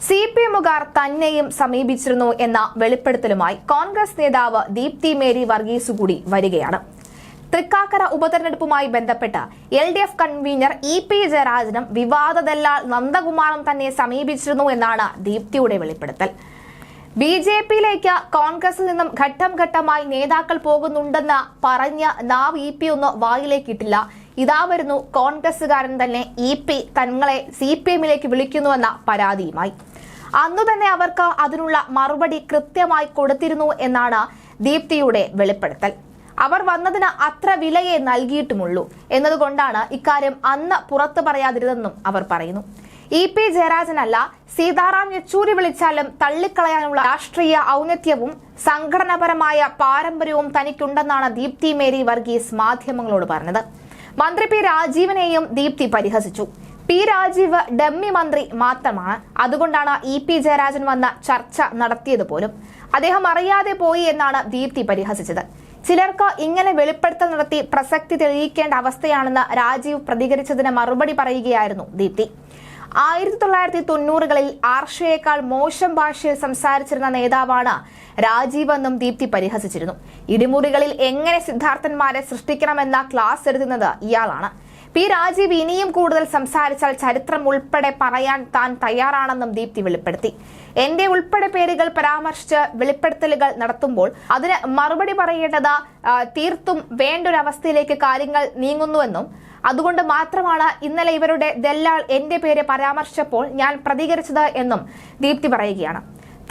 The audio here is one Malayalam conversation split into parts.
സിപിഎമ്മുകാർ തന്നെയും സമീപിച്ചിരുന്നു എന്ന വെളിപ്പെടുത്തലുമായി കോൺഗ്രസ് നേതാവ് ദീപ്തി മേരി വർഗീസ് കൂടി വരികയാണ്. തൃക്കാക്കര ഉപതെരഞ്ഞെടുപ്പുമായി ബന്ധപ്പെട്ട് LDF കൺവീനർ EP ജയരാജനും വിവാദ ദല്ലാൽ നന്ദകുമാറും തന്നെ സമീപിച്ചിരുന്നു എന്നാണ് ദീപ്തിയുടെ വെളിപ്പെടുത്തൽ. BJPയിലേക്ക് കോൺഗ്രസിൽ നിന്നും ഘട്ടം ഘട്ടമായി നേതാക്കൾ പോകുന്നുണ്ടെന്ന് പറഞ്ഞ നാവ് EP ഒന്ന് വായിലേക്കിട്ടില്ല. ഇതാ വരുന്നു കോൺഗ്രസുകാരൻ തന്നെ EP തങ്ങളെ CPMലേക്ക് വിളിക്കുന്നുവെന്ന പരാതിയുമായി. അന്നു തന്നെ അവർക്ക് അതിനുള്ള മറുപടി കൃത്യമായി കൊടുത്തിരുന്നു എന്നാണ് ദീപ്തിയുടെ വെളിപ്പെടുത്തൽ. അവർ വന്നതിന് അത്ര വിലയെ നൽകിയിട്ടുമുള്ളൂ എന്നതുകൊണ്ടാണ് ഇക്കാര്യം അന്ന് പുറത്തു പറയാതിരുതെന്നും അവർ പറയുന്നു. EP ജയരാജനല്ല, സീതാറാം യെച്ചൂരി വിളിച്ചാലും തള്ളിക്കളയാനുള്ള രാഷ്ട്രീയ ഔന്നത്യവും സംഘടനാപരമായ പാരമ്പര്യവും തനിക്കുണ്ടെന്നാണ് ദീപ്തി മേരി വർഗീസ് മാധ്യമങ്ങളോട് പറഞ്ഞത്. മന്ത്രി P രാജീവിനെയും ദീപ്തി പരിഹസിച്ചു. P രാജീവ് ഡമ്മി മന്ത്രി മാത്രമാണ്, അതുകൊണ്ടാണ് EP ജയരാജൻ വന്ന ചർച്ച നടത്തിയത് പോലും. അദ്ദേഹം അറിയാതെ പോയി എന്നാണ് ദീപ്തി പരിഹസിച്ചത്. ചിലർക്ക് ഇങ്ങനെ വെളിപ്പെടുത്തൽ നടത്തി പ്രസക്തി തെളിയിക്കേണ്ട അവസ്ഥയാണെന്ന് രാജീവ് പ്രതികരിച്ചതിന് മറുപടി പറയുകയായിരുന്നു ദീപ്തി. 1990കളിൽ ആർഷയേക്കാൾ മോശം ഭാഷയിൽ സംസാരിച്ചിരുന്ന നേതാവാണ് രാജീവ് എന്നും ദീപ്തി പരിഹസിച്ചിരുന്നു. ഇടിമുറികളിൽ എങ്ങനെ സിദ്ധാർത്ഥന്മാരെ സൃഷ്ടിക്കണമെന്ന ക്ലാസ് എടുക്കുന്നത് ഇയാളാണ്. P രാജീവ് ഇനിയും കൂടുതൽ സംസാരിച്ചാൽ ചരിത്രം ഉൾപ്പെടെ പറയാൻ താൻ തയ്യാറാണെന്നും ദീപ്തി വെളിപ്പെടുത്തി. എന്റെ ഉൾപ്പെടെ പേരുകൾ പരാമർശിച്ച് വെളിപ്പെടുത്തലുകൾ നടത്തുമ്പോൾ അതിന് മറുപടി പറയേണ്ടത് തീർത്തും വേണ്ടൊരവസ്ഥയിലേക്ക് കാര്യങ്ങൾ നീങ്ങുന്നുവെന്നും അതുകൊണ്ട് മാത്രമാണ് ഇന്നലെ ഇവരുടെ ദല്ലാൾ എന്റെ പേര് പരാമർശിച്ചപ്പോൾ ഞാൻ പ്രതികരിച്ചത് എന്നും ദീപ്തി പറയുകയാണ്.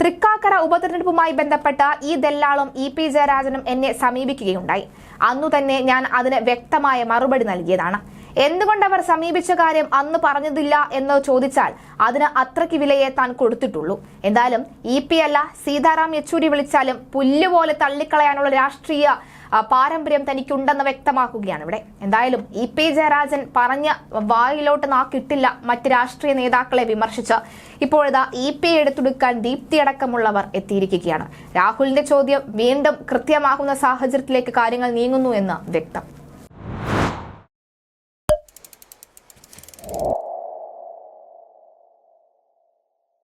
തൃക്കാക്കര ഉപതെരഞ്ഞെടുപ്പുമായി ബന്ധപ്പെട്ട ഈ ദല്ലാളും EP ജയരാജനും എന്നെ സമീപിക്കുകയുണ്ടായി. അന്നു തന്നെ ഞാൻ അതിന് വ്യക്തമായ മറുപടി നൽകിയതാണ്. എന്തുകൊണ്ട് അവർ സമീപിച്ച കാര്യം അന്ന് പറഞ്ഞതില്ല എന്ന് ചോദിച്ചാൽ അതിന് അത്രയ്ക്ക് വിലയെ താൻ കൊടുത്തിട്ടുള്ളൂ. എന്തായാലും EP അല്ല, സീതാറാം യെച്ചൂരി വിളിച്ചാലും പുല്ലുപോലെ തള്ളിക്കളയാനുള്ള രാഷ്ട്രീയ പാരമ്പര്യം തനിക്കുണ്ടെന്ന് വ്യക്തമാക്കുകയാണ് ഇവിടെ. എന്തായാലും EP ജയരാജൻ പറഞ്ഞ വായിലോട്ട് നാക്കിട്ടില്ല മറ്റ് രാഷ്ട്രീയ നേതാക്കളെ വിമർശിച്ച്. ഇപ്പോഴിതാ EP എടുത്തെടുക്കാൻ ദീപ്തി അടക്കമുള്ളവർ എത്തിയിരിക്കുകയാണ്. രാഹുലിന്റെ ചോദ്യം വീണ്ടും കൃത്യമാകുന്ന സാഹചര്യത്തിലേക്ക് കാര്യങ്ങൾ നീങ്ങുന്നു എന്ന് വ്യക്തം.